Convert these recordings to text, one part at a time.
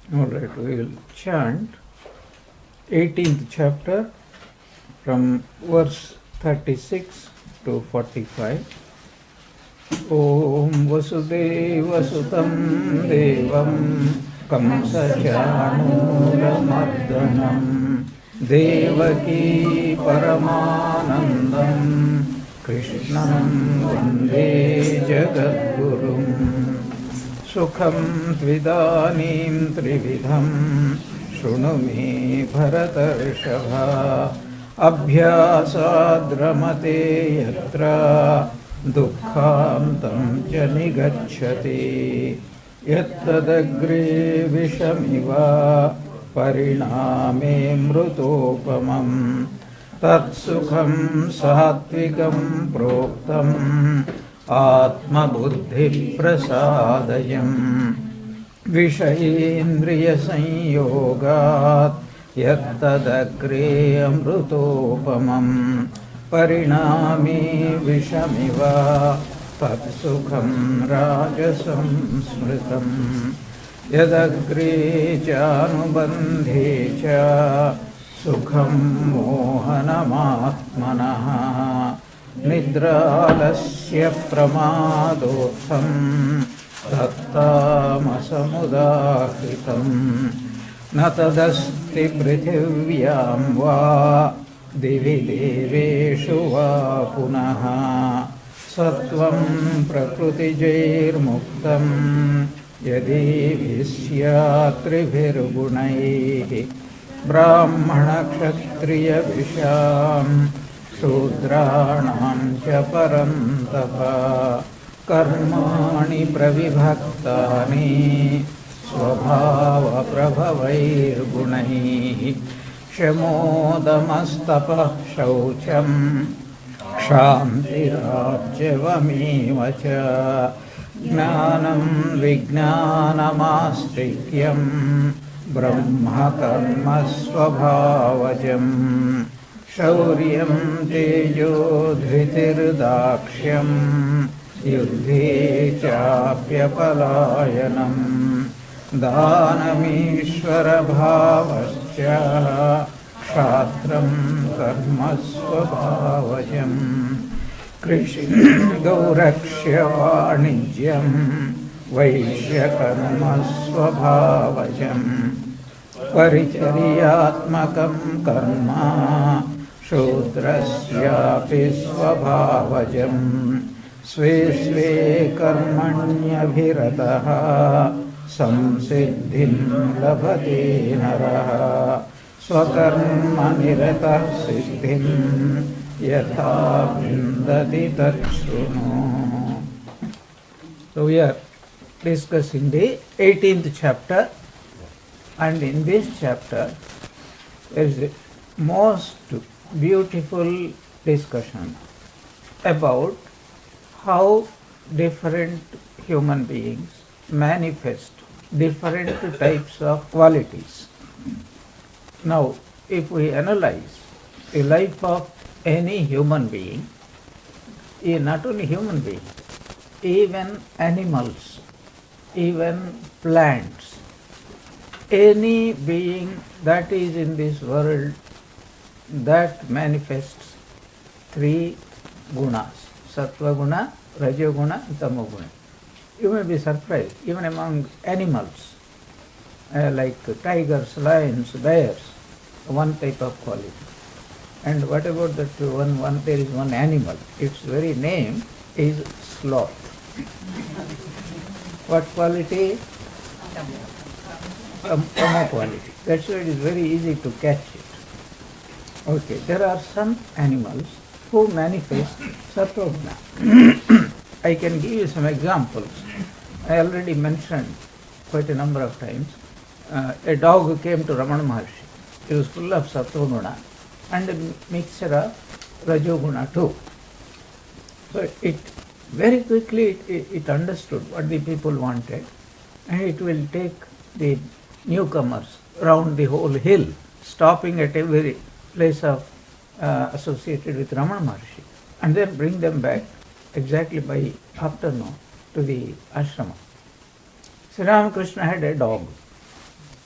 Alright, we will chant 18th chapter from verse 36 to 45. Om Vasudeva Sutam Devam Kamsachanuramardhanam Devaki Paramanandam Krishnam Vande Jagadgurum Sukham Tvidanim Trividham Shunu me Bharatarshava Abhyasadramate Yatra Dukkhantam ca nigacchati Yattadagre Vishamiva Pariname Mrutopamam Tatsukham Satvikam Proktam Atma Buddhi Prasadayam Vishayendriya Sanyogat Yattadagre Amrutopamam Parinami Vishamiva Tatsukham Rajasam Smritam Yadagre Janubandhe cha Sukham Mohanamatmanaha Nidralasya Pramadotham Tattamasamudahitam Natadasti Prithiviyam va Divi Deveshu va punaha Sattvam Prakrutijairmuktam Yadi Visyatribhirgunaihi Brahmana Kshatriya Visham Shudranam cha param tapa Karmani pravibhaktani Svabhava prabhavairgunaihi Shamodamastapah shaucham Kshantirajyavamiva cha Jnanam vijnanamastikyam Brahma karma svabhavajam Shauryam tejo dhritirdakshyam Yuddhe chapyapalayanam Dhanamishvara bhavascha Kshatram karma svabhavajam Krishna gaurakshya vanijyam Vaishya karma svabhavajam Paricharyatmakam karma Shudrasyapi svabhavajam Sve sve karmanyabhirataha Samsiddhim labhate naraha Swakarma niratah siddhim Yatha vindati tatshruno. So we are discussing the 18th chapter, and in this chapter there is a most beautiful discussion about how different human beings manifest different types of qualities. Now, if we analyze the life of any human being, not only human being, even animals, even plants, any being that is in this world that manifests three gunas, sattva guna, rajo guna, tamo guna. You may be surprised, even among animals, like tigers, lions, bears, one type of quality. And what about that one, there is one animal, its very name is sloth. What quality? Tamo quality. That's why it is very easy to catch it. Okay, there are some animals who manifest sattva guna. I can give you some examples. I already mentioned quite a number of times. A dog came to Ramana Maharshi. He was full of sattva guna and a mixture of rajo guna too. So it very quickly it understood what the people wanted, and it will take the newcomers round the whole hill, stopping at every place of associated with Ramana Maharshi, and then bring them back exactly by afternoon to the ashrama. Sri Ramakrishna had a dog.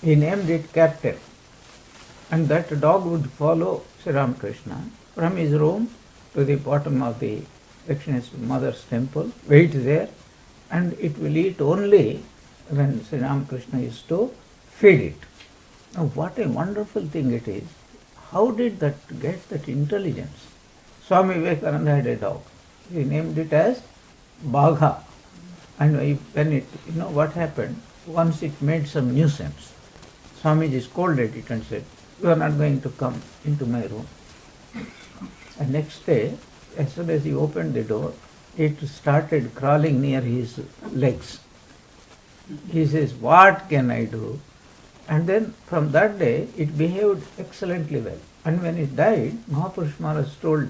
He named it Captain. And that dog would follow Sri Ramakrishna from his room to the bottom of the Dakshineshwar Mother's temple, wait there, and it will eat only when Sri Ramakrishna is to feed it. Now what a wonderful thing it is. How did that get that intelligence? Swami Vivekananda had a dog. He named it as Bagha. And when it, what happened? Once it made some nuisance. Swamiji scolded it and said, "You are not going to come into my room." And next day, as soon as he opened the door, it started crawling near his legs. He says, "What can I do?" And then from that day, it behaved excellently well. And when it died, Mahapurush Maharaj told,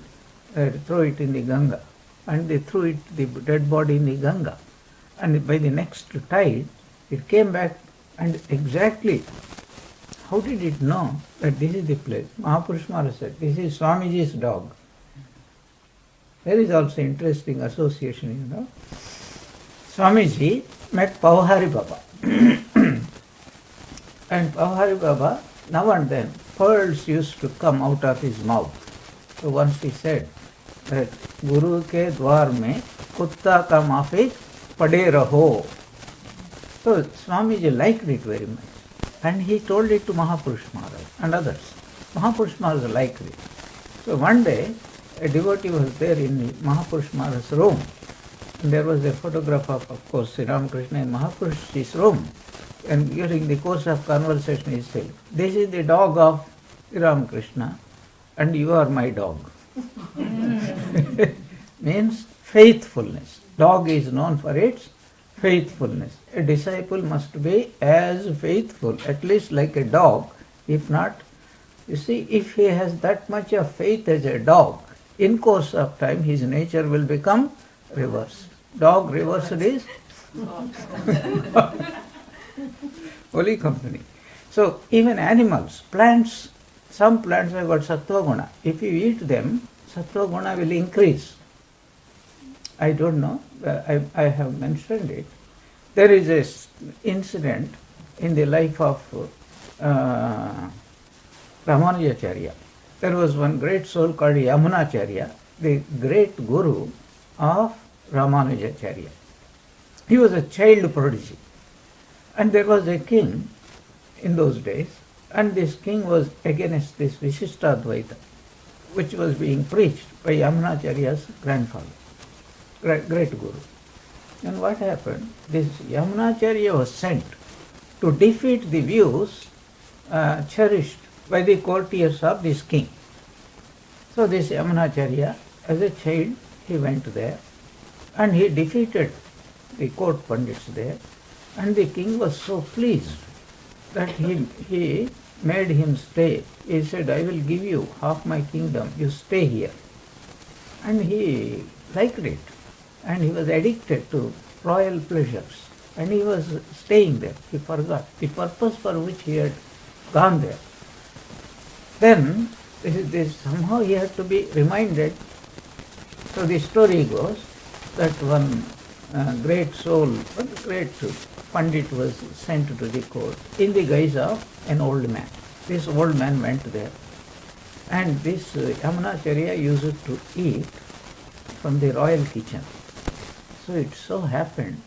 throw it in the Ganga. And they threw it, the dead body, in the Ganga. And by the next tide, it came back, and exactly, how did it know that this is the place? Mahapurush Maharaj said, "This is Swamiji's dog." There is also interesting association, Swamiji met Pauhari Baba. And Pauhari Baba, now and then, pearls used to come out of his mouth. So once he said that, "Guru ke dwar mein kutta ka maafik pade raho." So Swamiji liked it very much. And he told it to Mahapurush Maharaj and others. Mahapurush Maharaj liked it. So one day, a devotee was there in Mahapurush Maharaj's room. And there was a photograph of course, Sri Ramakrishna in Mahapurush's room. And during the course of conversation, he said, "This is the dog of Sri Ramakrishna, and you are my dog." Means faithfulness. Dog is known for its faithfulness. A disciple must be as faithful, at least like a dog. If not, you see, if he has that much of faith as a dog, in course of time his nature will become reversed. Dog reversed is holy company. So even animals, plants, some plants have got sattva guna. If you eat them, sattva guna will increase. I don't know, I have mentioned it. There is an incident in the life of Ramanujacharya. There was one great soul called Yamunacharya, the great guru of Ramanujacharya. He was a child prodigy. And there was a king in those days, and this king was against this Vishishtadvaita, which was being preached by Yamunacharya's grandfather, great guru. And what happened? This Yamunacharya was sent to defeat the views cherished by the courtiers of this king. So this Yamunacharya, as a child, he went there and he defeated the court pandits there, and the king was so pleased that he made him stay. He said, "I will give you half my kingdom, you stay here." And he liked it, and he was addicted to royal pleasures, and he was staying there. He forgot the purpose for which he had gone there. Then somehow he had to be reminded. So the story goes that one great soul, one great Pandit was sent to the court in the guise of an old man. This old man went there, and this Yamunacharya used to eat from the royal kitchen. So it so happened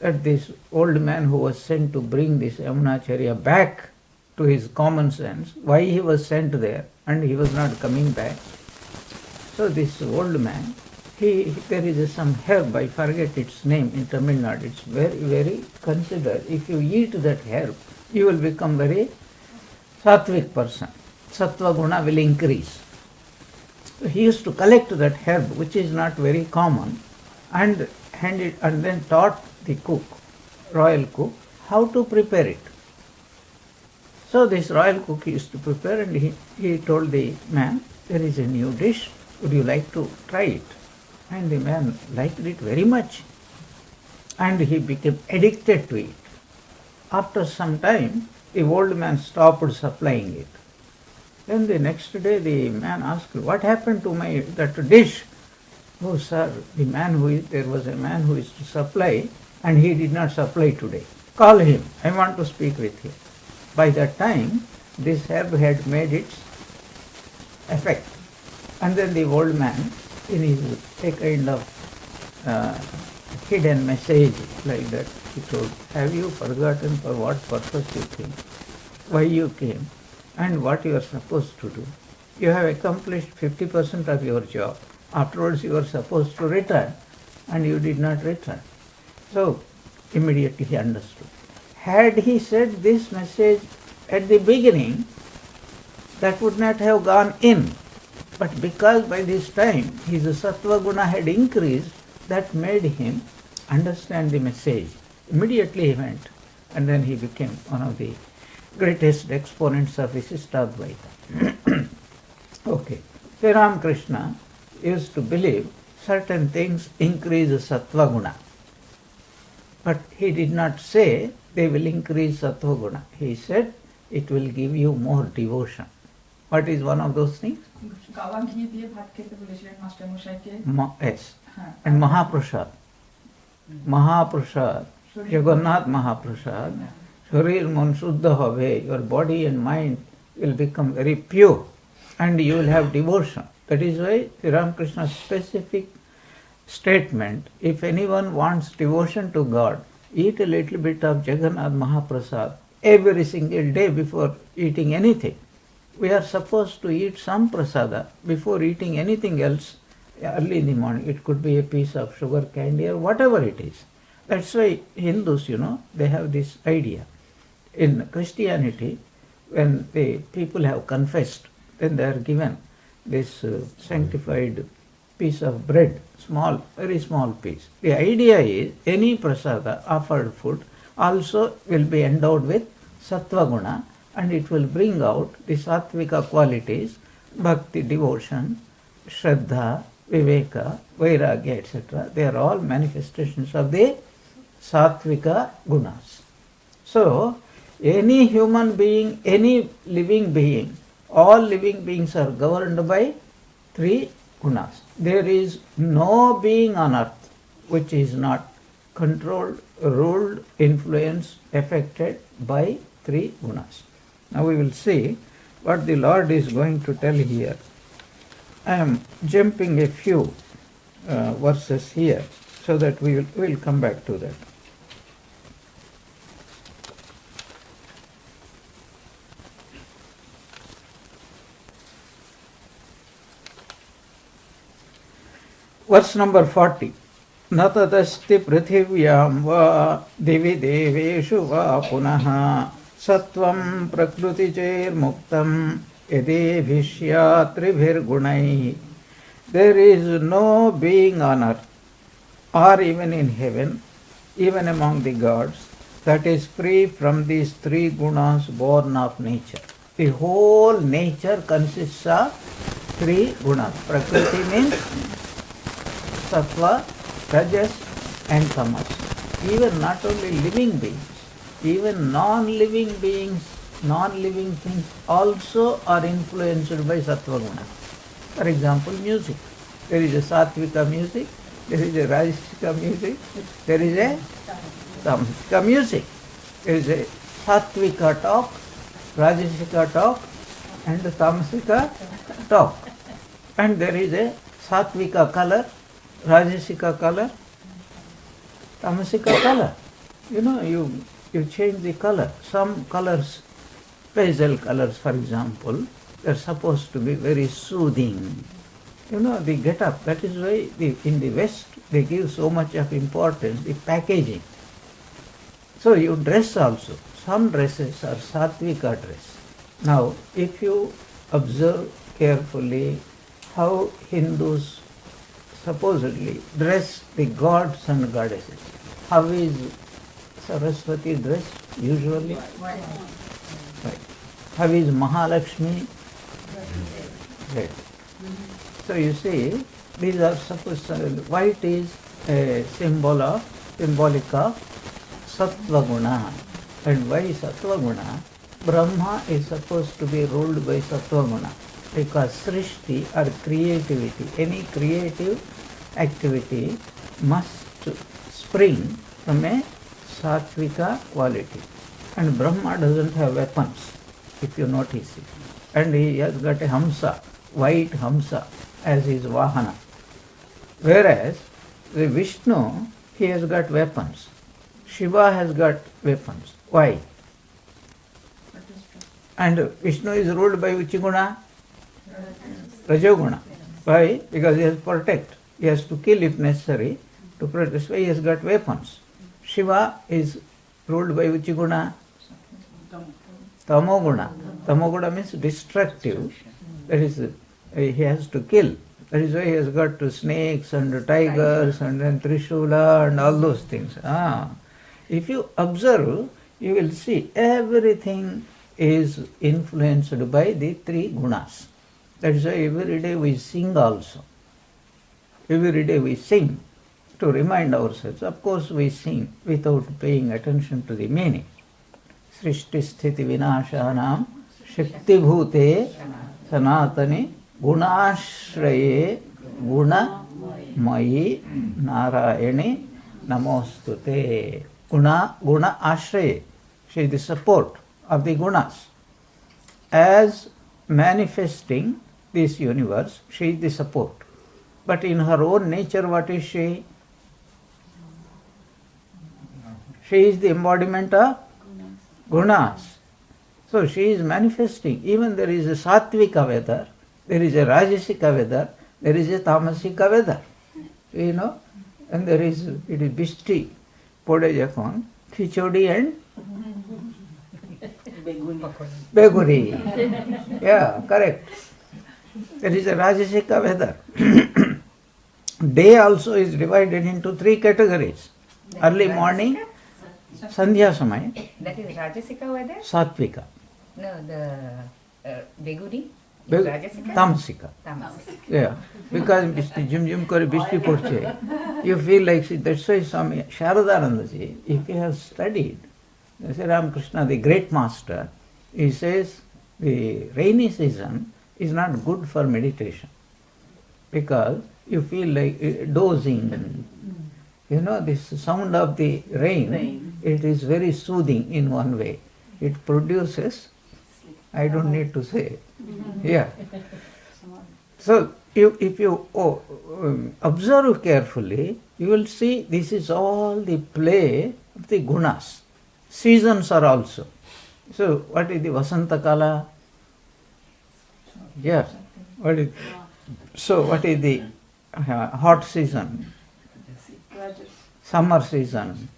that this old man who was sent to bring this Yamunacharya back to his common sense, why he was sent there and he was not coming back. So this old man, there is some herb, I forget its name in Tamil Nadu, it's very, very considered. If you eat that herb, you will become very sattvic person. Sattva guna will increase. So he used to collect that herb, which is not very common, and hand it, and then taught the cook, royal cook, how to prepare it. So this royal cook used to prepare, and he told the man, "There is a new dish, would you like to try it?" And the man liked it very much, and he became addicted to it. After some time, the old man stopped supplying it. Then the next day the man asked, "What happened to that dish?" "Oh sir, there was a man who used to supply, and he did not supply today. Call him, I want to speak with him." by that time this herb had made its effect. And then the old man, in his a kind of hidden message like that, he told, have you forgotten for what purpose you came, why you came, and what you are supposed to do? You have accomplished 50% of your job. Afterwards you are supposed to return, and you did not return. So immediately he understood. Had he said this message at the beginning, that would not have gone in. But because by this time his sattva guna had increased, that made him understand the message. Immediately he went, and then he became one of the greatest exponents of Visishtadvaita. Okay. Sri Ramakrishna used to believe certain things increase sattva guna. But he did not say they will increase sattva guna. He said it will give you more devotion. What is one of those things? Yes. And Mahaprasad. Mahaprasad. Jagannath Mahaprasad. Sharir man shuddha hobe. Your body and mind will become very pure. And you will have devotion. That is why Sri Ramakrishna's specific statement, if anyone wants devotion to God, eat a little bit of Jagannath Mahaprasad every single day before eating anything. We are supposed to eat some prasada before eating anything else early in the morning. It could be a piece of sugar candy or whatever it is. That's why Hindus, they have this idea. In Christianity, when the people have confessed, then they are given this sanctified piece of bread, small, very small piece. The idea is any prasada, offered food, also will be endowed with sattva guna, and it will bring out the sattvika qualities, bhakti, devotion, shraddha, viveka, vairagya, etc. They are all manifestations of the sattvika gunas. So, any human being, any living being, all living beings are governed by three gunas. There is no being on earth which is not controlled, ruled, influenced, affected by three gunas. Now we will see what the Lord is going to tell here. I am jumping a few verses here so that we will come back to that. Verse number 40. न तदस्ति पृथिव्यां वा दिवि देवेषु वा पुनः सत्वं प्रकृतिचैर्मुक्तं यदेभिष्यात्रिभिर्गुणैः. There is no being on earth or even in heaven, even among the gods, that is free from these three gunas born of nature. The whole nature consists of three gunas. Prakriti means sattva, rajas and tamas. Even not only living beings, even non-living beings, non-living things also are influenced by sattva guna. For example, music. There is a sattvika music, there is a rajasika music, there is a tamasika music. There is a sattvika talk, rajasika talk and the tamasika talk. And there is a sattvika color, rajasika color, tamasika color. You change the color. Some colors, pastel colors for example, they are supposed to be very soothing. The get-up. That is why in the West they give so much of importance, the packaging. So you dress also. Some dresses are sattvika dress. Now, if you observe carefully how Hindus supposedly dress the gods and goddesses, how is Saraswati dressed usually? Right. How is Mahalakshmi? Right. So you see, these are supposed white is a symbolic of sattva guna. And why sattva guna? Brahma is supposed to be ruled by sattva guna, because srishti or creativity, any creative activity must spring from a sattvika quality. And Brahma doesn't have weapons, if you notice it. And he has got a Hamsa, white Hamsa, as his Vahana. Whereas the Vishnu, he has got weapons. Shiva has got weapons. Why? And Vishnu is ruled by which guna? Rajoguna. Why? Because he has to protect. He has to kill if necessary to protect. That's why he has got weapons. Shiva is ruled by which guna? Tamoguna. Tamoguna means destructive. That is, he has to kill. That is why he has got snakes and tigers and then Trishula and all those things. If you observe, you will see everything is influenced by the three gunas. That is why every day we sing also. Every day we sing to remind ourselves. Of course we sing without paying attention to the meaning. Srishti sthiti vinashanam shakti bhute sanatani gunashraye guna mayi narayani namostute. Guna ashraye. She is the support of the gunas. As manifesting this universe, she is the support. But in her own nature, what is she? She is the embodiment of gunas. So she is manifesting. Even there is a sattvika weather, there is a rajasika weather, there is a tamasika weather. You know? And it is bishti, podajakon, khichodi and beguri. Yeah, correct. There is a rajasika weather. Day also is divided into three categories. Early morning, Sandhya Samaya. That is Rajasika weather? Sattvika. No, the Begudi? Tamasika. Yeah, because jim kore bishti porche, you feel like, that's why Swami Sharadanandaji, if he has studied, Sri Ramakrishna, the great master, he says the rainy season is not good for meditation because you feel like dozing. You know, this sound of the rain, it is very soothing in one way. It produces, I don't need to say, yeah. So if you observe carefully, you will see this is all the play of the gunas. Seasons are also. So what is the Vasanta Kala? Yes. What is the hot season? Summer season.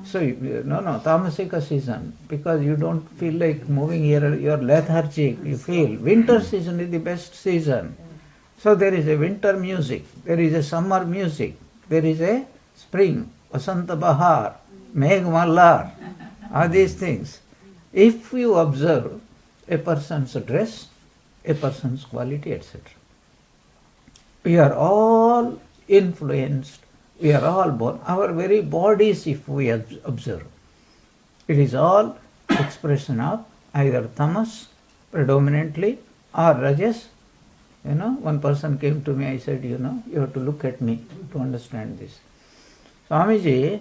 So Tamasika season, because you don't feel like moving here, you are lethargic, you feel. Winter season is the best season. So there is a winter music, there is a summer music, there is a spring, Vasanta Bahar, Megh Mallar, all these things. If you observe a person's dress, a person's quality, etc. We are all influenced, we are all born, our very bodies, if we observe, it is all expression of either tamas predominantly or rajas. You know, one person came to me, I said, you have to look at me to understand this. Swamiji,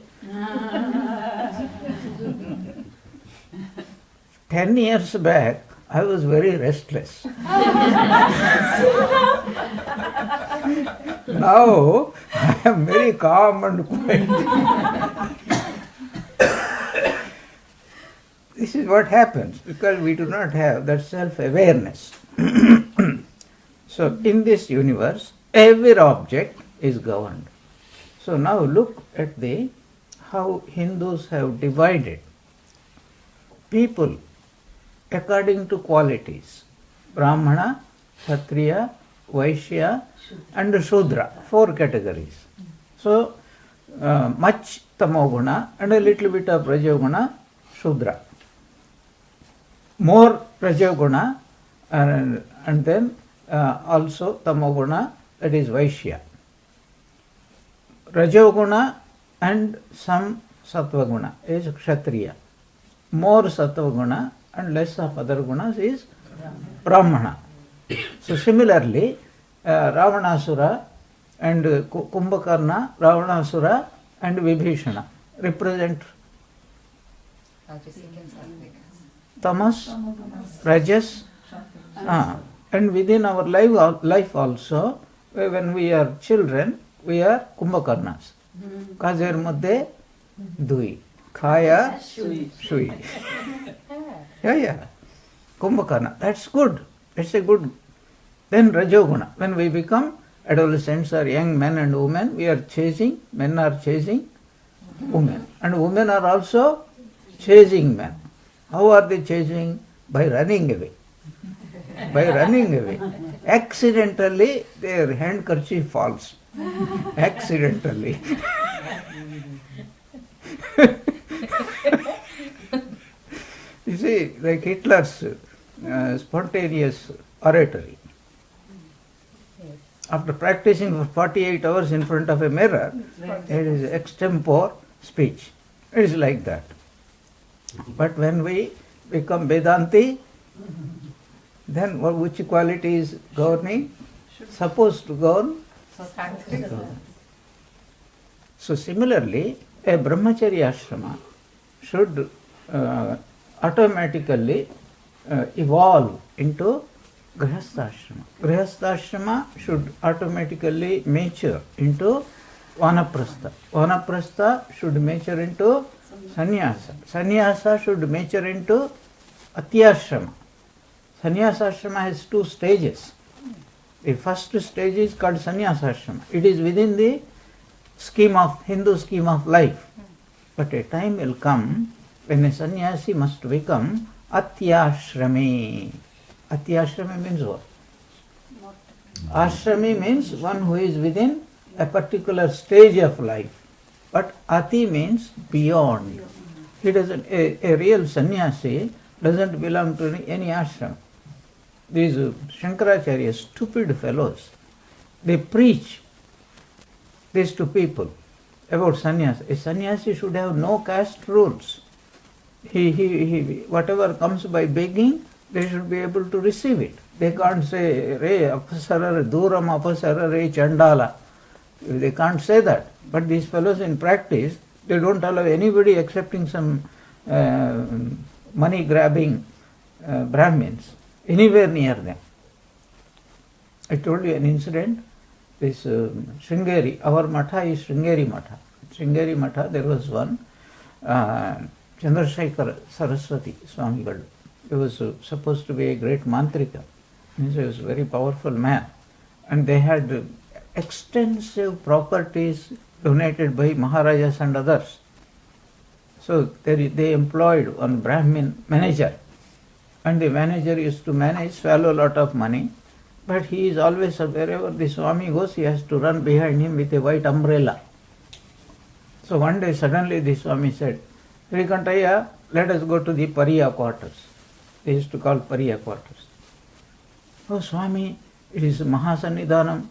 10 years back, I was very restless. Now, I am very calm and quiet. This is what happens because we do not have that self-awareness. So, in this universe, every object is governed. So, now look at how Hindus have divided people according to qualities. Brahmana, Kshatriya, Vaishya and Shudra, 4 categories. So, much Tamoguna and a little bit of Rajoguna, Shudra. More Rajoguna and then also Tamoguna, that is Vaishya. Rajoguna and some Sattvaguna is Kshatriya. More Sattvaguna and less of other gunas is Brahmana. So similarly, Ravanasura and Kumbhakarna, Ravanasura and Vibhishana represent Rajasic and Sattvic. Tamas, Rajas, and within our life also, when we are children, we are Kumbhakarnas. Kajer Madhe, Dui. Khaya, Shui. Yeah. Kumbhakarna. That's good. That's a good. Then Rajoguna. When we become adolescents or young men and women, we are chasing, men are chasing women. And women are also chasing men. How are they chasing? By running away. By running away. Accidentally, their handkerchief falls. Accidentally. You see, like Hitler's spontaneous oratory. Yes. After practicing for 48 hours in front of a mirror, it is extempore speech. It is like that. But when we become Vedanti, then which quality is governing? Supposed to govern? Sattvic. So similarly, a brahmacharya ashrama should automatically evolve into grihastha ashrama. Grihastha ashrama should automatically mature into vanaprastha. Vanaprastha should mature into sannyasa. Sannyasa should mature into atyashrama. Sannyasa ashrama has two stages. The first stage is called sannyasa ashrama. It is within the scheme of Hindu scheme of life. But a time will come when a sannyasi must become atyashrami. Atyashrami means what? Ashrami means one who is within a particular stage of life. But ati means beyond. He doesn't. A real sannyasi doesn't belong to any ashram. These Shankaracharya stupid fellows, they preach this to people about sannyasa. A sannyasi should have no caste rules. He whatever comes by begging, they should be able to receive it. They can't say, Re apasara, duram apasara, re chandala. They can't say that. But these fellows in practice, they don't allow anybody excepting some money grabbing Brahmins anywhere near them. I told you an incident. This Sringeri, our matha is Sringeri matha. Sringeri matha, there was one Chandrasekhar Saraswati Swamigal. He was supposed to be a great mantrika. He was a very powerful man. And they had extensive properties donated by Maharajas and others. So they employed one Brahmin manager. And the manager used to manage, swallow a lot of money. But he is always, wherever the Swami goes, he has to run behind him with a white umbrella. So one day suddenly the Swami said, Srikantaya, let us go to the Pariya quarters. They used to call Pariya quarters. Oh Swami, it is Mahasannidhanam.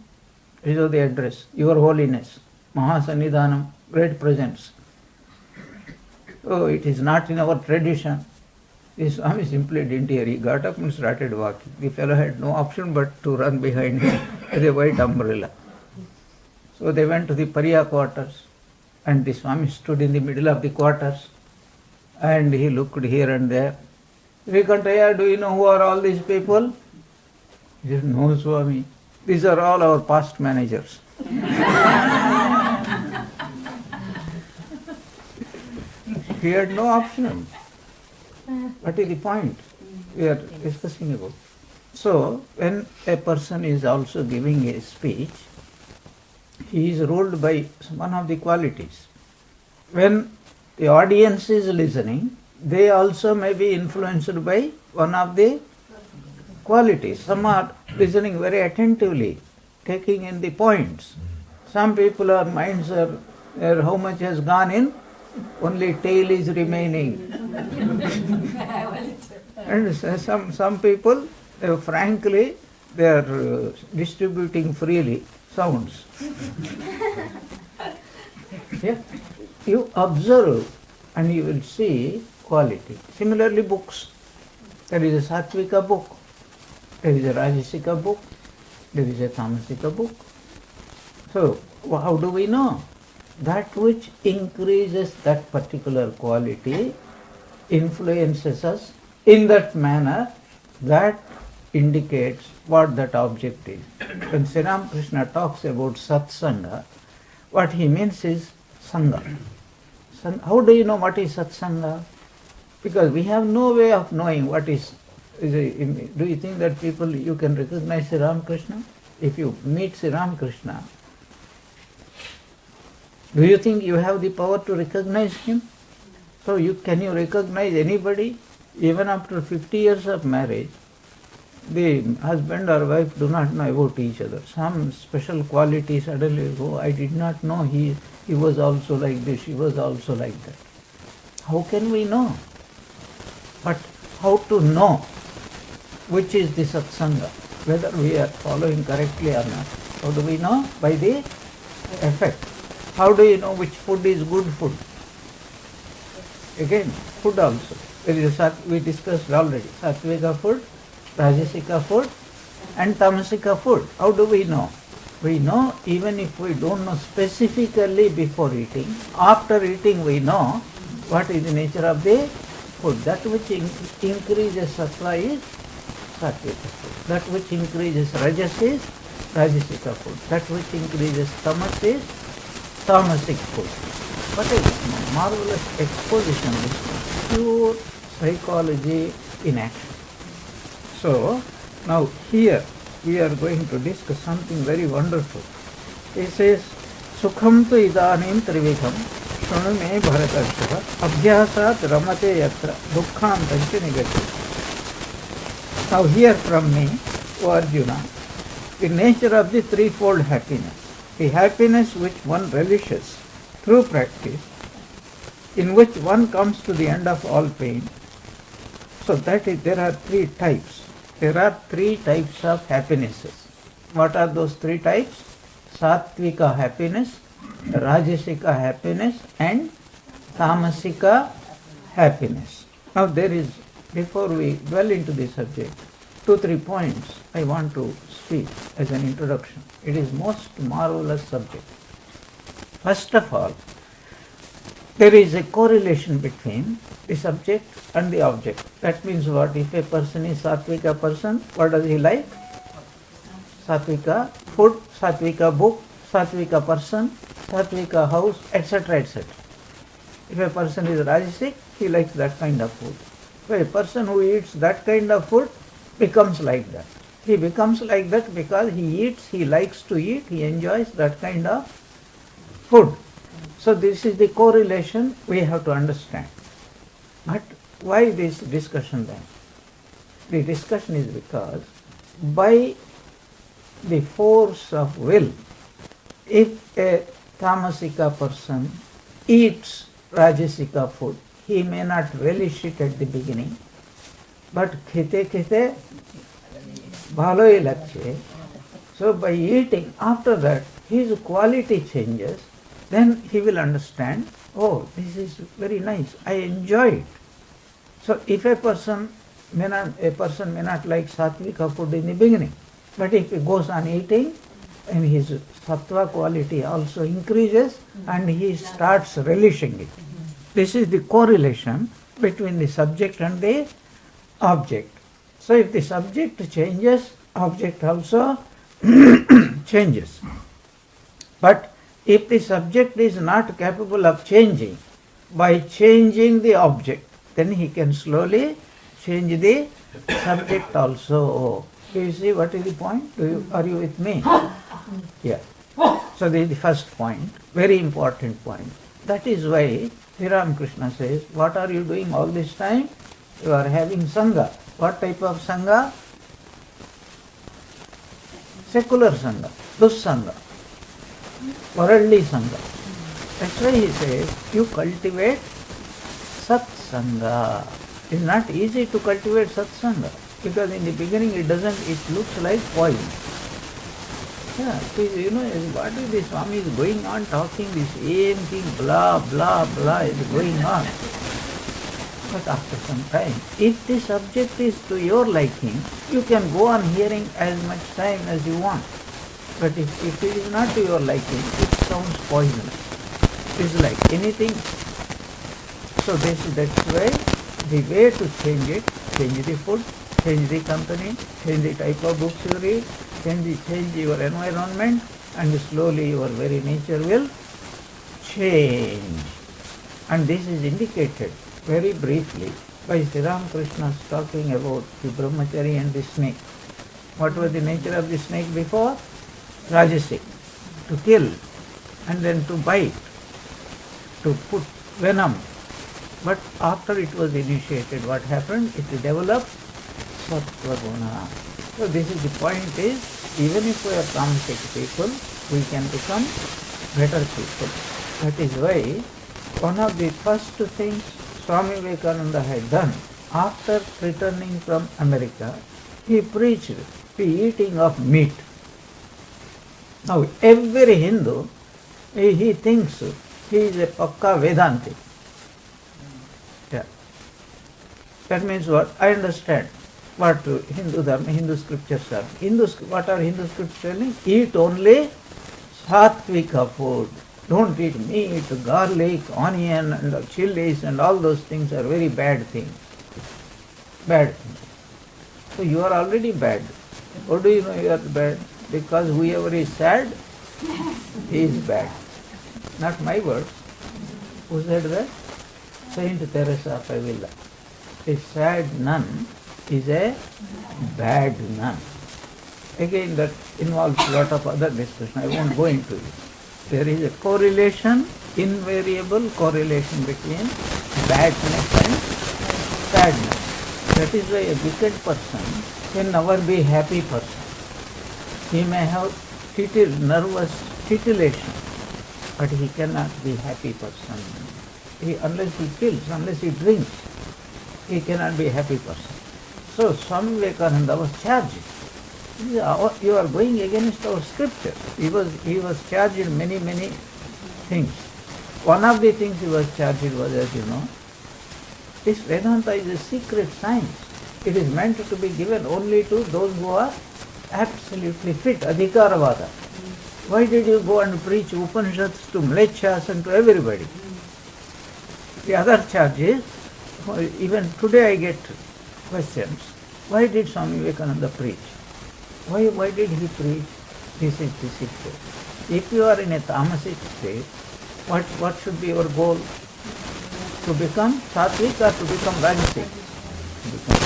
It is the address. Your Holiness, Mahasannidhanam, great presence. Oh, it is not in our tradition. The Swami simply didn't hear. He got up and started walking. The fellow had no option but to run behind him with a white umbrella. So they went to the Pariya quarters, and the Swami stood in the middle of the quarters, and he looked here and there. Srikantaya, do you know who are all these people? He said, no, Swami. These are all our past managers. He had no option. What is the point we are discussing about? So, when a person is also giving a speech, he is ruled by one of the qualities. When the audience is listening, they also may be influenced by one of the qualities. Some are listening very attentively, taking in the points. Some people, our minds are, how much has gone in, only tail is remaining. And some people, frankly, they are distributing freely sounds. Yeah. You observe and you will see quality. Similarly, books. There is a Sattvika book, there is a Rajasika book, there is a Tamasika book. So, how do we know? That which increases that particular quality influences us in that manner, that indicates what that object is. When Sri Ramakrishna talks about satsanga, what he means is sangha. How do you know what is satsanga? Because we have no way of knowing what is do you think that people, you can recognize Sri Ramakrishna? If you meet Sri Ramakrishna, do you think you have the power to recognize him? So can you recognize anybody? Even after 50 years of marriage, the husband or wife do not know about each other. Some special quality suddenly go, I did not know he was also like this, he was also like that. How can we know? But how to know which is the satsanga, whether we are following correctly or not? How do we know? By the effect. How do you know which food is good food? Again, food also. There is we discussed already, sattvika food, rajasika food and tamasika food. How do we know? We know even if we don't know specifically before eating. After eating we know what is the nature of the food. That which increases sattva is sattvika food. That which increases rajas is rajasika food. That which increases tamas is tamasic food. What a marvelous exposition, this one. Pure psychology in action. So, now here we are going to discuss something very wonderful. He says, Sukham tu idanim trivikham shunu me bharatarshava abhyasat ramate yatra dukkham tancha nigati. Now here from me, O Arjuna, the nature of the threefold happiness. The happiness which one relishes through practice, in which one comes to the end of all pain. So that is, there are three types. There are three types of happinesses. What are those three types? Sattvika happiness, Rajasika happiness and Tamasika happiness. Now there is, before we dwell into this subject, 2-3 points I want to speak as an introduction. It is most marvelous subject. First of all, there is a correlation between the subject and the object. That means what? If a person is Sattvika person, what does he like? Sattvika food, Sattvika book, Sattvika person, Sattvika house, etc. etc. If a person is Rajasic, he likes that kind of food. So a person who eats that kind of food becomes like that. He becomes like that because he eats, he likes to eat, he enjoys that kind of food. So this is the correlation we have to understand. But why this discussion then? The discussion is because by the force of will, if a Tamasika person eats Rajasika food, he may not relish it at the beginning, but khete khete bhaloi lagche. So by eating, after that, his quality changes, then he will understand, oh, this is very nice, I enjoy it. So if a person may not like sattvika food in the beginning, but if he goes on eating, and his sattva quality also increases and he starts relishing it. This is the correlation between the subject and the object. So if the subject changes, object also changes. But if the subject is not capable of changing, by changing the object, then he can slowly change the subject also. Do you see what is the point? Are you with me? Yeah. So this is the first point, very important point. That is why Sri Ramakrishna says, what are you doing all this time? You are having Sangha. What type of Sangha? Secular Sangha, Dussangha, worldly Sangha. That's why he says, you cultivate Satsanga. It is not easy to cultivate Satsanga, because in the beginning it looks like poison. Yeah, so you know, what is the Swami is going on talking the same thing, blah, blah, blah is going on. But after some time, if the subject is to your liking, you can go on hearing as much time as you want. But if it is not to your liking, it sounds poisonous. It's like anything. So that's why the way to change it, change the food, change the company, change the type of books you read, change your environment, and slowly your very nature will change. And this is indicated very briefly by Sri Ramakrishna talking about the brahmachari and the snake. What was the nature of the snake before? Rajasic, to kill and then to bite, to put venom. But after it was initiated, what happened? It developed sattva guna. So this is the point is, even if we are tamasic people, we can become better people. That is why one of the first things Swami Vivekananda had done after returning from America, he preached the eating of meat. Now every Hindu, he thinks he is a pakka Vedanti. Yeah. That means what? I understand what Hindu scriptures are. What are Hindu scriptures telling? Eat only sattvika food. Don't eat meat, garlic, onion, and chilies, and all those things are very bad things. Bad things. So you are already bad. How do you know you are bad? Because whoever is sad, he is bad. Not my words. Who said that? Saint Teresa of Avila. A sad nun is a bad nun. Again, that involves a lot of other discussion. I won't go into it. There is a correlation, invariable correlation between badness and sadness. That is why a wicked person can never be a happy person. He may have nervous titillation, but he cannot be a happy person. Unless he kills, unless he drinks, he cannot be a happy person. So Swami Vivekananda was charged. You are going against our scripture. He was charged in many things. One of the things he was charged was, as you know, this Vedanta is a secret science. It is meant to be given only to those who are absolutely fit, adhikaravada. Why did you go and preach Upanishads to Mlecchas and to everybody? The other charge is, even today I get questions, why did Swami Vivekananda preach? Why did he preach? This is the secret. If you are in a tamasic state, what should be your goal? To become sattvic or to become rajasic?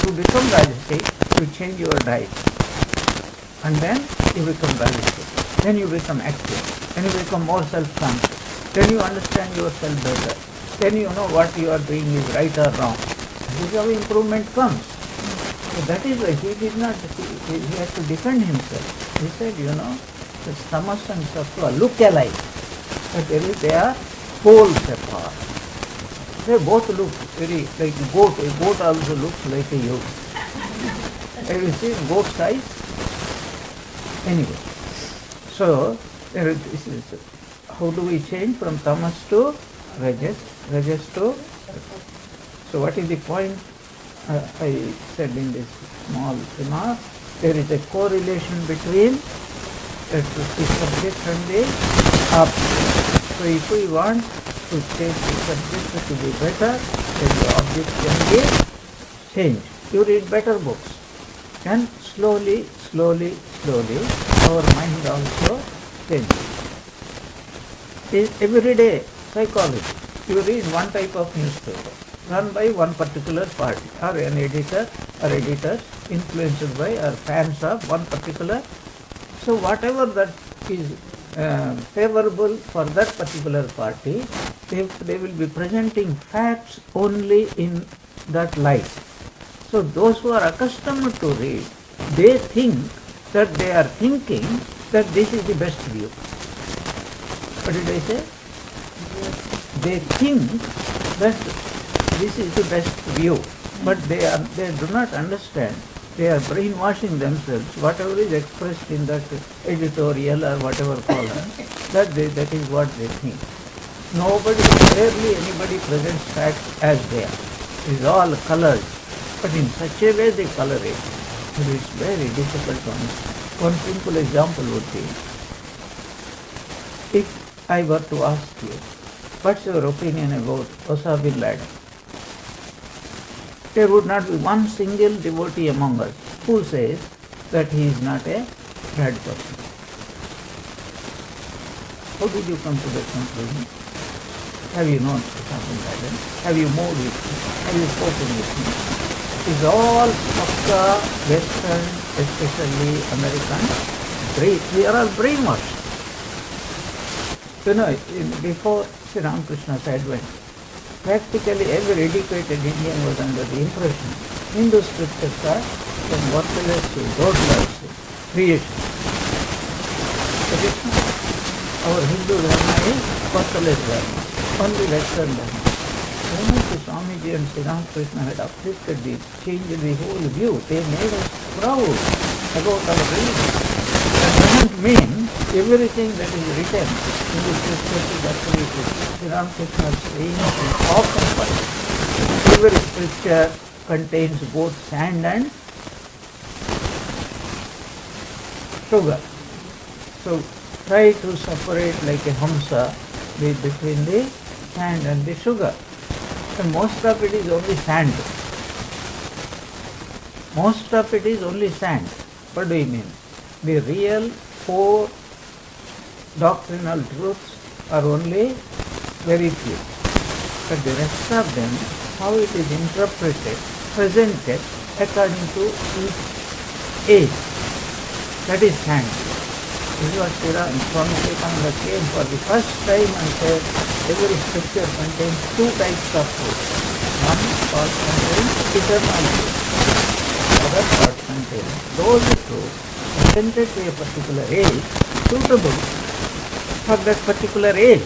To become rajasic, you change your diet. And then you become rajasic. Then you become active. Then you become more self-conscious. Then you understand yourself better. Then you know what you are doing is right or wrong. This is how improvement comes. So that is why he did not, he had to defend himself. He said, the tamas and sattva look alike, but they are poles apart. They both look very like a goat. A goat also looks like a yogi. Have you seen goat size? Anyway, so this is how do we change from tamas to rajas to. So what is the point? I said in this small remark, there is a correlation between the subject and the object. So if we want to change the subject to be better, then the object can be changed. You read better books, and slowly, our mind also changes. Everyday psychology, you read one type of newspaper, run by one particular party or an editor or editors influenced by or fans of one particular. So whatever that is favorable for that particular party, they will be presenting facts only in that light. So those who are accustomed to read, they think that they are thinking that this is the best view. What did I say? They think that this is the best view, but they do not understand. They are brainwashing themselves. Whatever is expressed in that editorial or whatever column, that is what they think. Rarely anybody presents facts as they are. It is all colored, but in such a way they color it. It is very difficult to understand. One simple example would be, if I were to ask you, what's your opinion about Osama bin Laden? there would not be one single devotee among us who says that he is not a bad person. How did you come to that conclusion? Have you known something like that? Have you moved with me? Have you spoken with me? It's all Pakka, Western, especially American. We are all brainwashed. You know, before Sri Ramakrishna's advent, practically every educated Indian was under the impression Hindu scriptures are from worthless to godless creation. But it's not. Our Hindu Dharma is worthless Dharma, only Western Dharma. Once the Swamiji and Sri Ramakrishna had uplifted the changed the whole view, they made us proud about our religion. That doesn't mean everything that is written in the scriptures is absolute. Sri Ramakrishna is saying is often right. Every scripture contains both sand and sugar. So try to separate like a hamsa between the sand and the sugar. And most of it is only sand. Most of it is only sand. What do you mean? The real four doctrinal truths are only very few. But the rest of them, how it is interpreted, presented according to each age. That is sand. This is what Swami Vivekananda came for the first time and said, every scripture contains two types of truth. One part contains eternal truth. The other part contains those truths intended to a particular age, suitable for that particular age.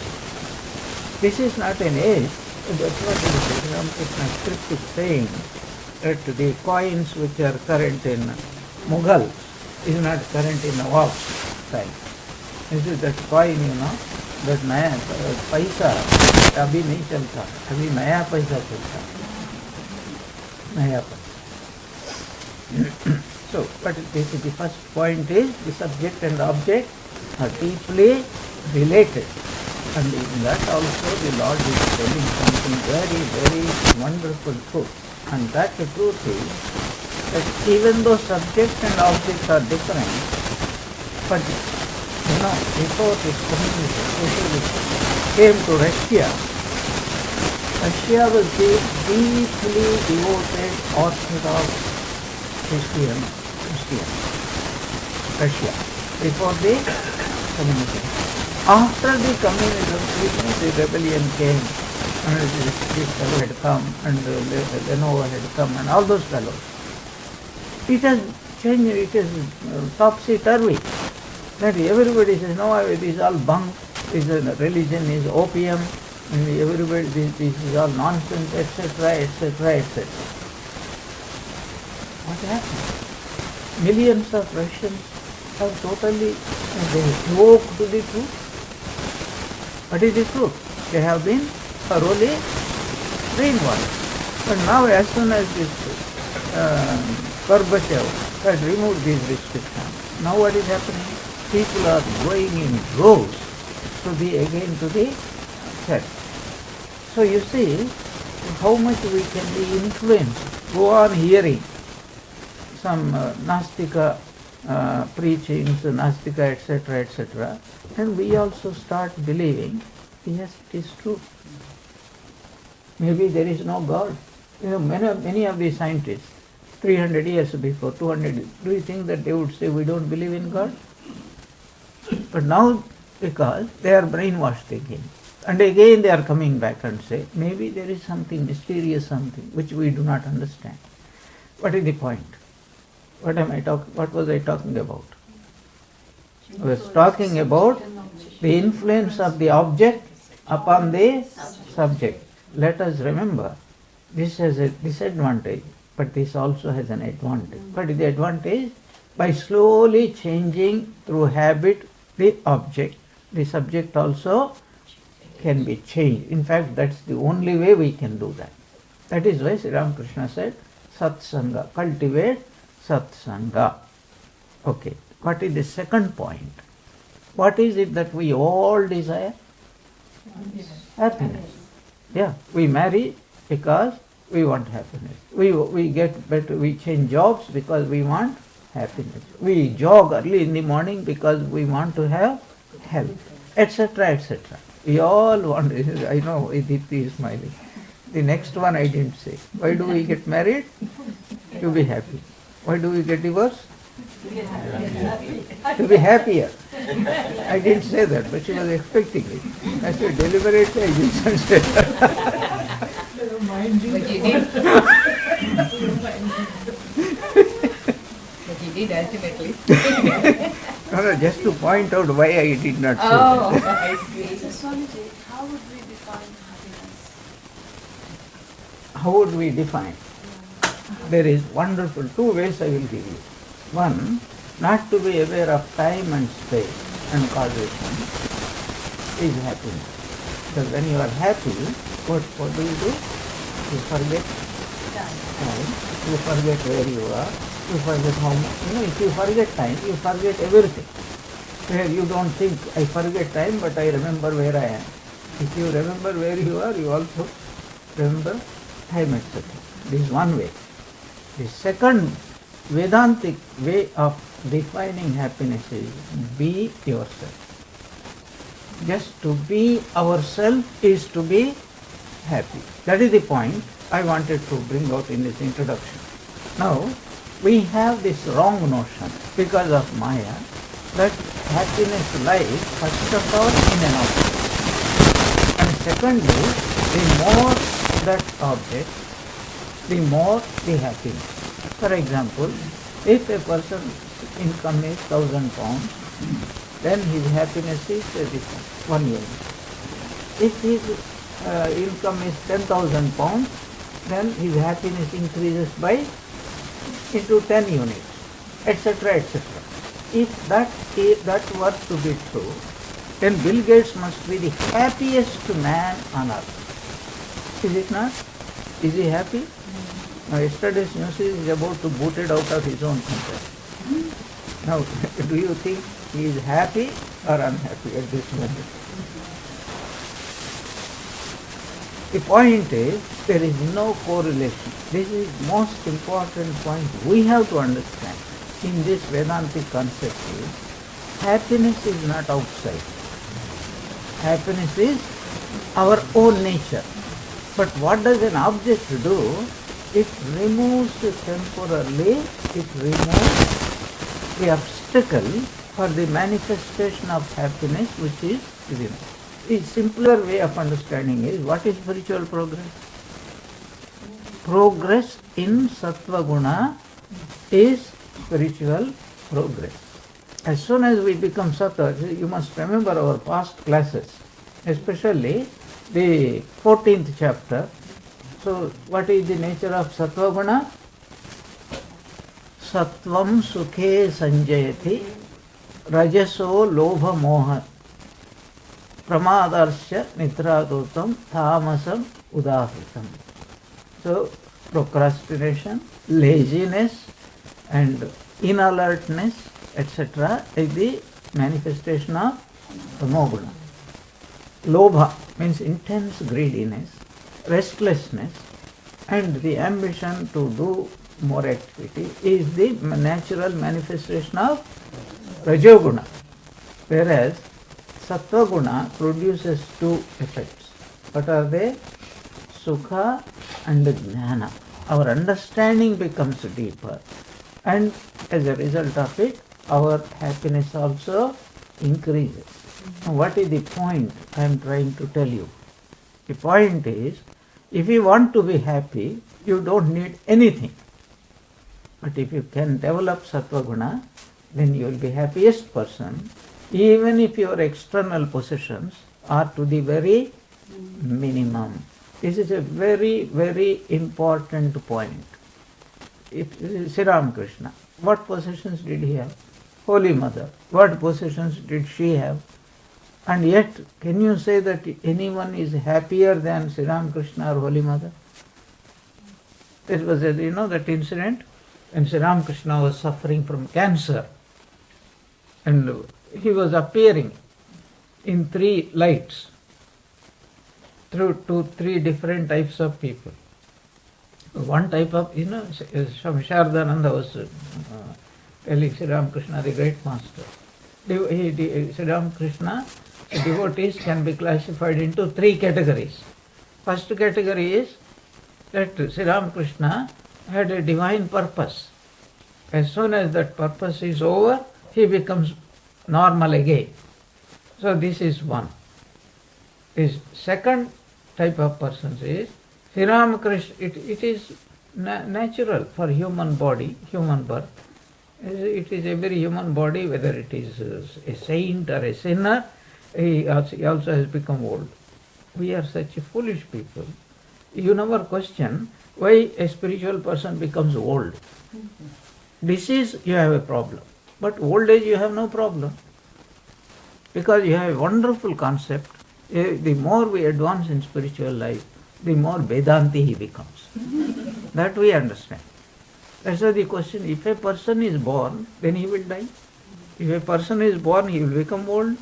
This is not an age. That's what the Ramakrishna script is saying, that the coins which are current in Mughal is not current in Nawab time. This is that coin, that naya paisa, abhi nahi chalta, abhi naya paisa chalta. Naya paisa. So, but this is the first point is the subject and object are deeply related. And in that also the Lord is telling something very, very wonderful truth. And that truth is that even though subject and object are different, but before this communism came to Russia, Russia was the deeply devoted Orthodox Christian. Russia, before the communism. After the communism, the rebellion came, and this fellow had come, and Lenovo had come, and all those fellows. It has changed, it is topsy-turvy. That everybody says, no, this is all bunk, this religion is opium, and everybody, this is all nonsense, etc., etc., etc. What happened? Millions of Russians have totally yoked to the truth. What is the truth? They have been thoroughly brainwashed. But now as soon as this Gorbachev had removed these restrictions, now what is happening? People are going in droves again to the church. So you see how much we can be influenced. Go on hearing some Nastika preachings, Nastika, etc., etc., and we also start believing, yes, it is true. Maybe there is no God. Many of these scientists, 300 years before, 200, do you think that they would say we don't believe in God? But now, because they are brainwashed again, and again they are coming back and say, maybe there is something mysterious, something which we do not understand. What is the point? What was I talking about? I was talking about the influence of the object upon the subject. Let us remember, this has a disadvantage, but this also has an advantage. What is the advantage? By slowly changing through habit the object, the subject also can be changed. In fact, that's the only way we can do that. That is why Sri Ramakrishna said, Satsanga, cultivate Satsanga. Okay, what is the second point? What is it that we all desire? Happiness. Yeah, we marry because we want happiness. We get better, we change jobs because we want happiness. We jog early in the morning because we want to have health, etc., etc. We all want, I know Deepthi is smiling. The next one I didn't say. Why do we get married? To be happy. Why do we get divorced? To be happier. I didn't say that, but she was expecting it. I said deliberately I didn't say that. But you did. But you did ultimately. No, just to point out why I did not say Oh, that. I see. So Swamiji, how would we define happiness? How would we define? There is wonderful two ways I will give you. One, not to be aware of time and space and causation is happiness. Because when you are happy, what do? You forget time, you forget where you are, you forget how much. If you forget time, you forget everything. Where you don't think, I forget time, but I remember where I am. If you remember where you are, you also remember time, etc. This is one way. The second Vedantic way of defining happiness is be yourself. Just to be ourselves is to be happy. That is the point I wanted to bring out in this introduction. Now, we have this wrong notion because of Maya that happiness lies first of all in an object. And secondly, the more that object, the more the happiness. For example, if a person's income is 1,000 pounds, then his happiness is 1 unit. If his income is 10,000 pounds, then his happiness increases by into 10 units, etc., etc. If that were to be true, then Bill Gates must be the happiest man on earth. Is it not? Is he happy? Now, yesterday's news is about to boot it out of his own company. Now, do you think he is happy or unhappy at this moment? The point is, there is no correlation. This is most important point we have to understand in this Vedantic concept is, happiness is not outside. Happiness is our own nature. But what does an object do? It removes temporarily, it removes the obstacle for the manifestation of happiness which is within us. The simpler way of understanding is, what is spiritual progress? Progress in Sattva Guna is spiritual progress. As soon as we become Sattva, you must remember our past classes, especially the 14th chapter. So, what is the nature of Sattva Guna? Sattvam sukhe sanjayati rajaso lobha moha pramadarshya nitradutam tamasam udahritam. So, procrastination, laziness and inalertness, etc. is the manifestation of tamoguna. Lobha means intense greediness, restlessness, and the ambition to do more activity is the natural manifestation of Rajoguna. Whereas Sattva Guna produces two effects. What are they? Sukha and Jnana. Our understanding becomes deeper, and as a result of it, our happiness also increases. Now, what is the point I am trying to tell you? The point is, if you want to be happy, you don't need anything. But if you can develop Sattva Guna, then you will be happiest person, even if your external possessions are to the very minimum. This is a very, very important point. If Sri Ramakrishna, what possessions did he have? Holy Mother, what possessions did she have? And yet, can you say that anyone is happier than Sri Ramakrishna or Holy Mother? There was that incident when Sri Ramakrishna was suffering from cancer, and he was appearing in 3 lights through to 3 different types of people. One type of, Swami Shardananda was telling Sri Ramakrishna, the great master. Sri Ramakrishna, devotees can be classified into three categories. First category is that Sri Ramakrishna had a divine purpose. As soon as that purpose is over, he becomes normal again. So this is one. This second type of persons is Sri Ramakrishna. It is natural for human body, human birth. It is every human body, whether it is a saint or a sinner, he also has become old. We are such foolish people. You never question why a spiritual person becomes old. Disease, you have a problem. But old age, you have no problem. Because you have a wonderful concept. The more we advance in spiritual life, the more Vedanti he becomes. That we understand. That's why the question, if a person is born, then he will die. If a person is born, he will become old.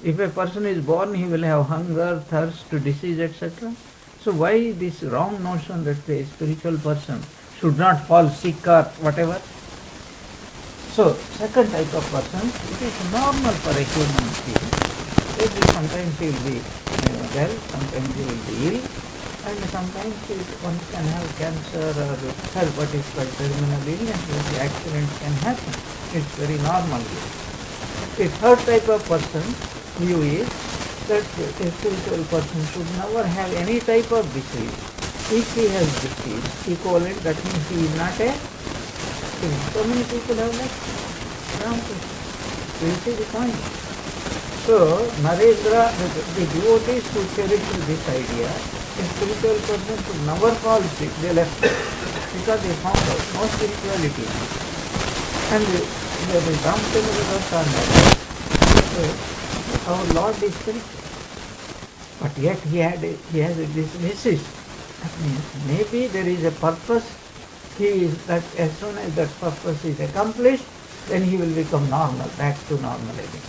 If a person is born, he will have hunger, thirst, disease, etc. So why this wrong notion that a spiritual person should not fall sick or whatever? So, second type of person, it is normal for a human being. Sometimes he will be well, sometimes he will be ill, and sometimes one can have cancer or what is called terminal illness, the accident can happen. It's very normal. The third type of person view is that a spiritual person should never have any type of disease. If he has disease, equivalent, that means he is not a king. So many people have like Ramakrishna. You see the point. So, Narendra, the devotees who cherish this idea, a spiritual person should never fall sick, they left because they found out no spirituality. And the Ramchandra Das our Lord is spiritual. But yet he has this disease. That means maybe there is a purpose. He is that as soon as that purpose is accomplished, then he will become normal, back to normal again.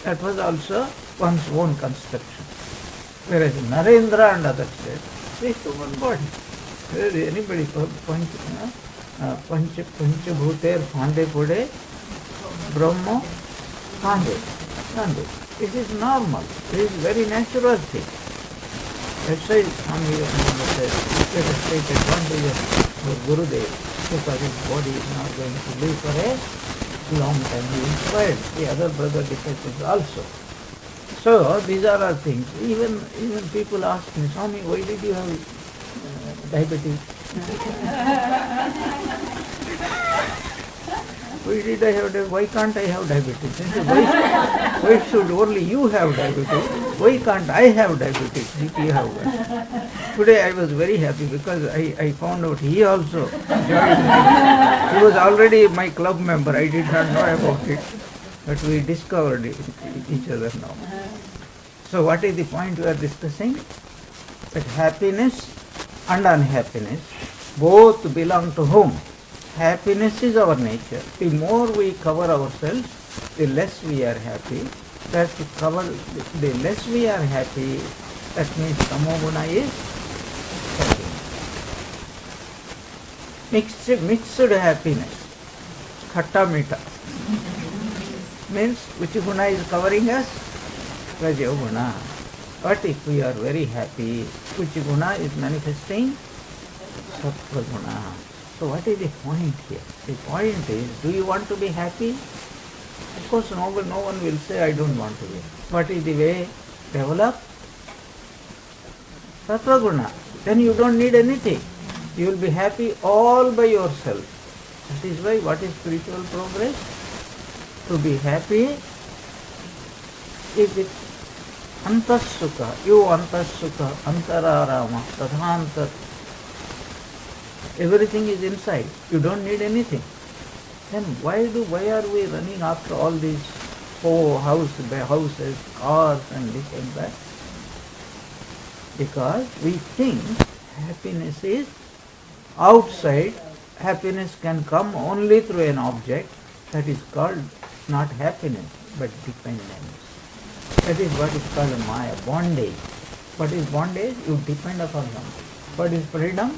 That was also one's own construction. Whereas Narendra and others said, this human body. Anybody Panchabhuter Phande Pode Brahma Phande. This is normal. This is very natural thing. That's why Swami Vivekananda said, let us take advantage of Gurudev because his body is not going to live for a long time. He inspired the other brother disciples also. So these are our things. Even people ask me, Swami, why did you have diabetes? Why can't I have diabetes? I said, why should only you have diabetes? Why can't I have diabetes if you have one? Today I was very happy because I found out he also joined me. He was already my club member. I did not know about it. But we discovered each other now. So what is the point we are discussing? That happiness and unhappiness both belong to whom? Happiness is our nature. The more we cover ourselves, the less we are happy. The less we are happy, that means tamoguna is happiness. Mixed happiness, khatta meetha, means which guna is covering us? Rajoguna. But if we are very happy, which guna is manifesting? Sattva guna. So what is the point here? The point is, do you want to be happy? Of course, no one will say, I don't want to be. What is the way? Develop Sattva guna. Then you don't need anything. You will be happy all by yourself. That is why, what is spiritual progress? To be happy is with antasukha. You antasukha, antararama, tadhantar. Everything is inside. You don't need anything. Then why are we running after all these houses, cars and this and that? Because we think happiness is outside. Happiness can come only through an object. That is called not happiness but dependence. That is what is called maya, bondage. What is bondage? You depend upon something. What is freedom?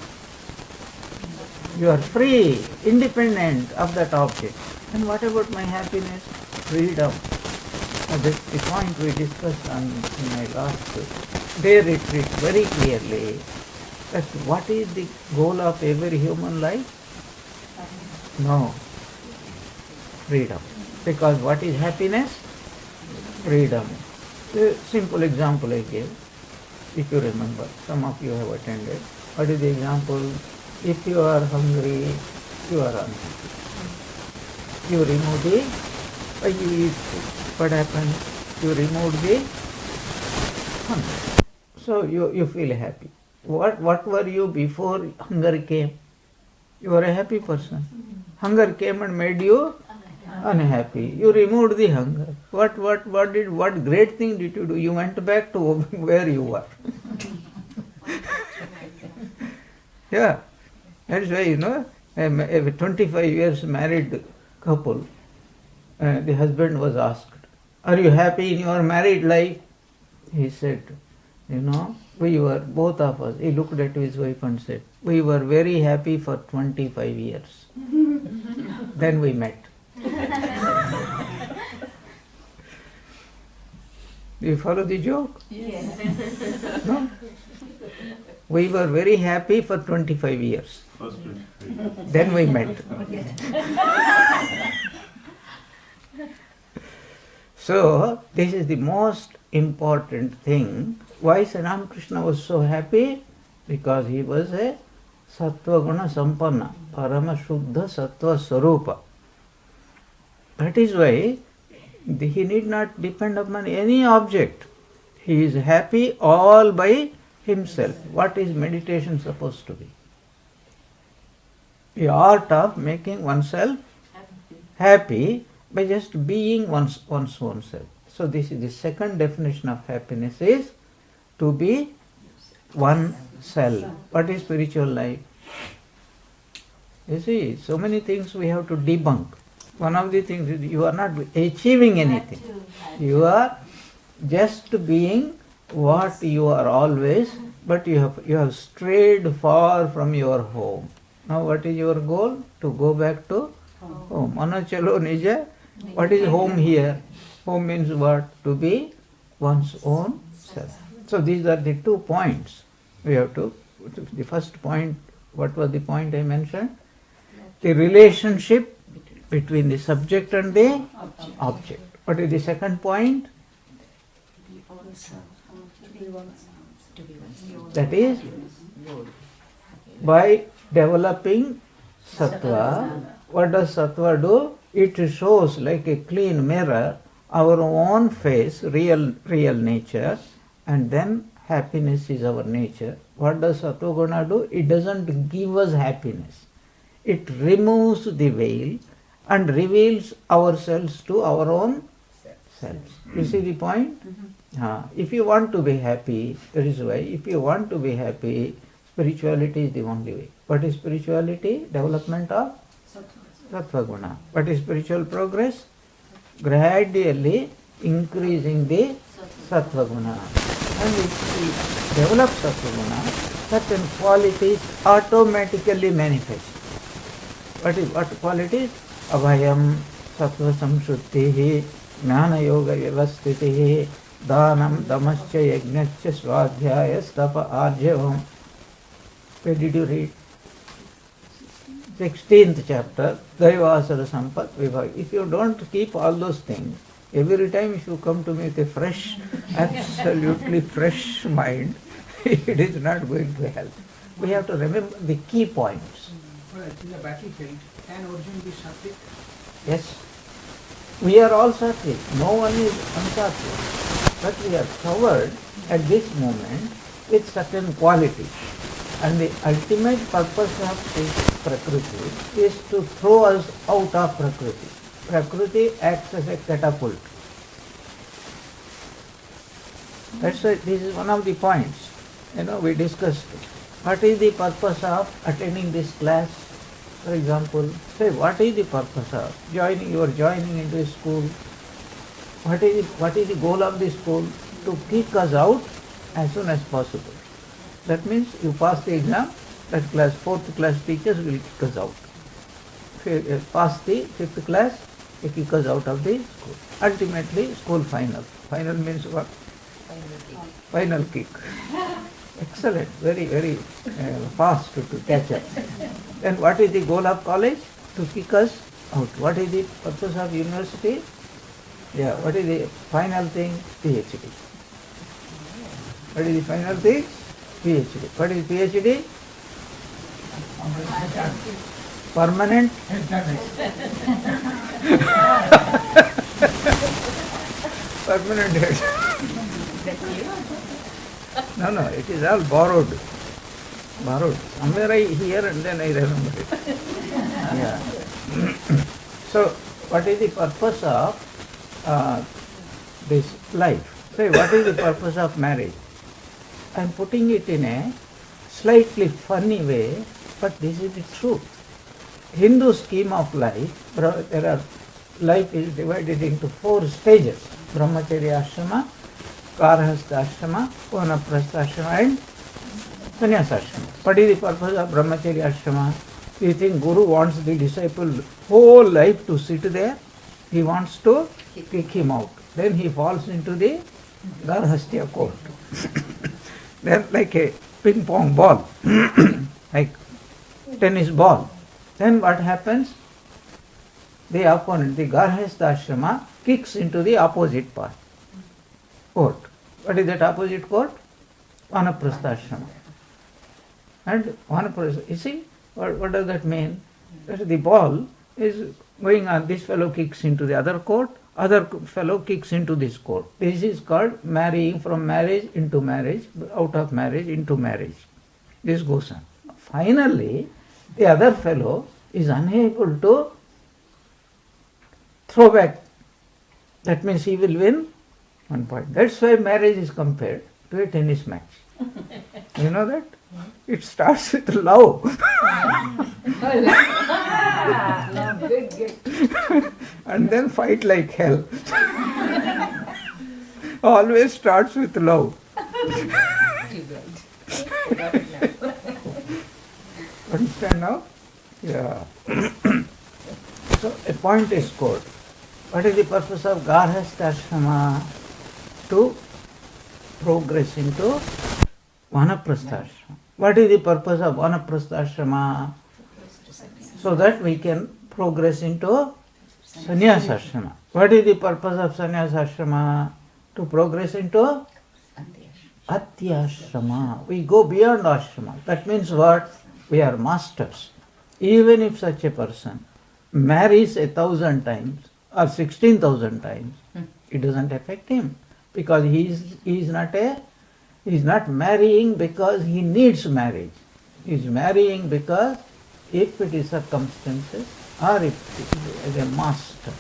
You are free, independent of that object. And what about my happiness? Freedom. That's the point we discussed in my last day retreat very clearly. That what is the goal of every human life? No. Freedom. Because what is happiness? Freedom. A simple example I gave, if you remember. Some of you have attended. What is the example? If you are hungry, you are unhappy. You remove you eat food. What happens? You remove the hunger. So you feel happy. What were you before hunger came? You were a happy person. Hunger came and made you unhappy. You removed the hunger. What great thing did you do? You went back to where you were. Yeah. That's why, a 25 years married couple, the husband was asked, "Are you happy in your married life?" He said, we were, both of us, he looked at his wife and said, "We were very happy for 25 years. Then we met." Do you follow the joke? Yes. No? We were very happy for 25 years. Then we met. So, this is the most important thing. Why Sri Ramakrishna was so happy? Because he was a Sattva Guna Sampanna, Parama Shuddha Sattva Sarupa. That is why he need not depend upon any object. He is happy all by himself. What is meditation supposed to be? The art of making oneself happy by just being one's own self. So this is the second definition of happiness, is to be oneself. What is spiritual life? You see, so many things we have to debunk. One of the things is you are not achieving anything. You are just being what you are always, but you have strayed far from your home. Now what is your goal? To go back to home. Mana chalo nija. What is home here? Home means what? To be one's own self. So these are the 2 points. We have to, the first point, what was the point I mentioned? The relationship between the subject and the object. What is the second point? That is, by developing sattva, what does sattva do? It shows like a clean mirror our own face, real nature, and then happiness is our nature. What does sattva guna do? It doesn't give us happiness. It removes the veil and reveals ourselves to our own selves. You see the point? If you want to be happy, that is why, if you want to be happy, spirituality is the only way. What is spirituality? Development of Sattva Guna. What is spiritual progress? Gradually increasing the Sattva Guna. And if we develop Sattva Guna, certain qualities automatically manifest. What qualities? Abhayam, Sattva Samshuddhi, Jnana Yoga Vyavasthiti, Dhanam, Damascha, Yajnascha, Swadhyaya, Stapa, Arjavam. Where did you read? 16th chapter, Daivasara Sampat Vibhag. If you don't keep all those things, every time if you come to me with a fresh, absolutely fresh mind, it is not going to help. We have to remember the key points. Well, in the battlefield, can Arjun be Sattvic? Yes. We are all sattvic. No one is unsattvic. But we are covered at this moment with certain qualities. And the ultimate purpose of this Prakriti is to throw us out of Prakriti. Prakriti acts as a catapult. That's why this is one of the points. We discussed. What is the purpose of attending this class? For example, say what is the purpose of joining? You are joining into a school. What is the goal of the school? To kick us out as soon as possible. That means you pass the exam, that class, 4th class teachers will kick us out. Pass the 5th class, they kick us out of the school. Ultimately, school final. Final means what? Final kick. Excellent, very, very fast to catch up. Then what is the goal of college? To kick us out. What is the purpose of university? Yeah, what is the final thing? PhD. What is the final thing? PhD. What is PhD? Permanent? Permanent head. No, it is all borrowed. Somewhere I hear and then I remember it. Yeah. So, what is the purpose of this life? Say, what is the purpose of marriage? I am putting it in a slightly funny way, but this is the truth. Hindu scheme of life, life is divided into 4 stages: Brahmacharya ashrama, Garhastha ashrama, Vanaprastha ashrama and Sannyasa ashrama. What is the purpose of Brahmacharya ashrama? Do you think Guru wants the disciple whole life to sit there? He wants to kick him out. Then he falls into the Garhastha court. Then like a ping pong ball, like tennis ball. Then what happens? The opponent, the Garhastha ashrama, kicks into the opposite court. What is that opposite court? Vanaprastha ashrama. And Vanaprastha, you see, what does that mean? That the ball is going on, this fellow kicks into the other court, other fellow kicks into this court. This is called marrying, from marriage into marriage, out of marriage into marriage. This goes on. Finally, the other fellow is unable to throw back. That means he will win 1 point. That's why marriage is compared to a tennis match. You know that? It starts with love. And then fight like hell. Always starts with love. Understand now? Yeah. So a point is scored. What is the purpose of Garhastha ashrama? To progress into Vanaprastha ashrama. What is the purpose of Vanaprastha ashrama? So that we can progress into Sannyasa ashrama. What is the purpose of Sannyasa ashrama? To progress into Atya ashrama. We go beyond ashrama. That means what? We are masters. Even if such a person marries 1,000 times or 16,000 times, it doesn't affect him, because he is not marrying because he needs marriage. He is marrying because if it is circumstances or if it is a master.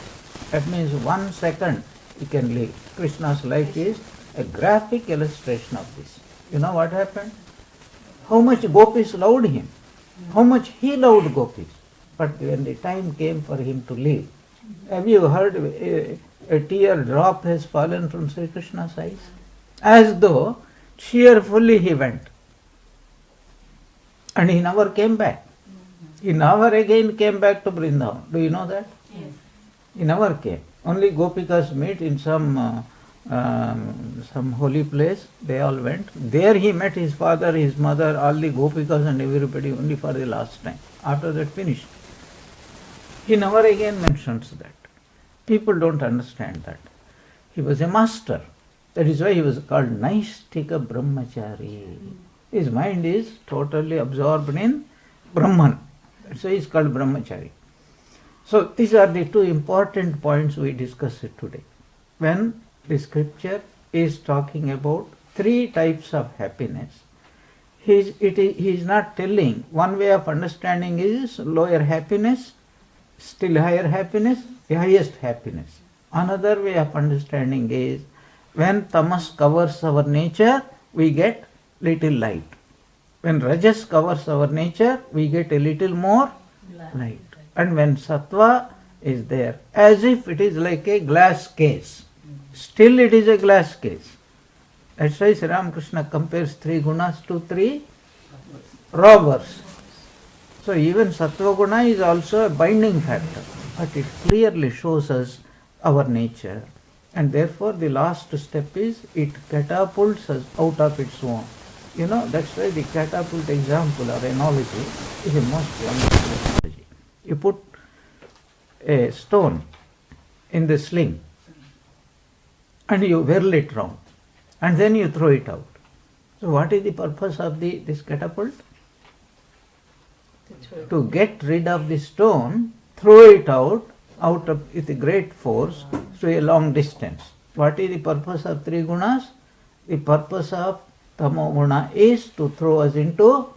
That means 1 second he can live. Krishna's life is a graphic illustration of this. You know what happened? How much gopis loved him, how much he loved gopis. But when the time came for him to leave, have you heard a tear drop has fallen from Sri Krishna's eyes? As though cheerfully he went. And he never came back. He never again came back to Vrindavan. Do you know that? Yes. He never came. Only Gopikas meet in some holy place. They all went. There he met his father, his mother, all the Gopikas and everybody only for the last time. After that finished. He never again mentions that. People don't understand that. He was a master. That is why he was called Naistika Brahmachari. His mind is totally absorbed in Brahman. That's why he is called Brahmachari. So these are the 2 important points we discussed today. When the scripture is talking about 3 types of happiness, he is not telling one way of understanding is lower happiness, still higher happiness, the highest happiness. Another way of understanding is when tamas covers our nature, we get little light. When rajas covers our nature, we get a little more light. And when sattva is there, as if it is like a glass case, still it is a glass case. That's why Sri Ramakrishna compares 3 gunas to 3 robbers. So even sattva guna is also a binding factor, but it clearly shows us our nature. And therefore the last step is it catapults us out of its own. You know, that's why the catapult example or analogy is a most wonderful analogy. You put a stone in the sling and you whirl it round and then you throw it out. So what is the purpose of this catapult? To get rid of the stone, throw it out of with a great force to a long distance. What is the purpose of three gunas? The purpose of tamoguna is to throw us into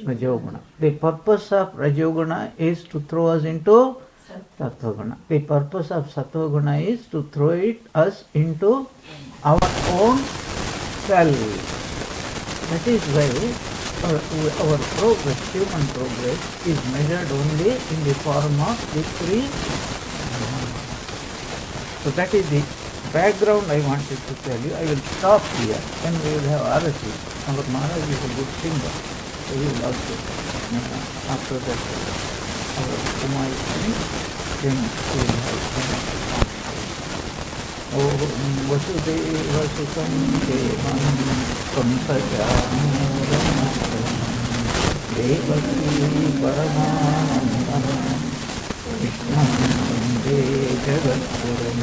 rajoguna. The purpose of rajoguna is to throw us into sattva-guna. The purpose of sattva-guna is to throw us into our own self. That is why our progress, human progress, is measured only in the form of the three. So that is the background I wanted to tell you. I will stop here and we will have Arati. Our Maharaj is a good singer. So he will also, after that, our Kumar is finished, then we will have Om Vasudeva Sukam Devam Pampajamuram Devaki Paramanandam Krishnam Vande Jagatpuram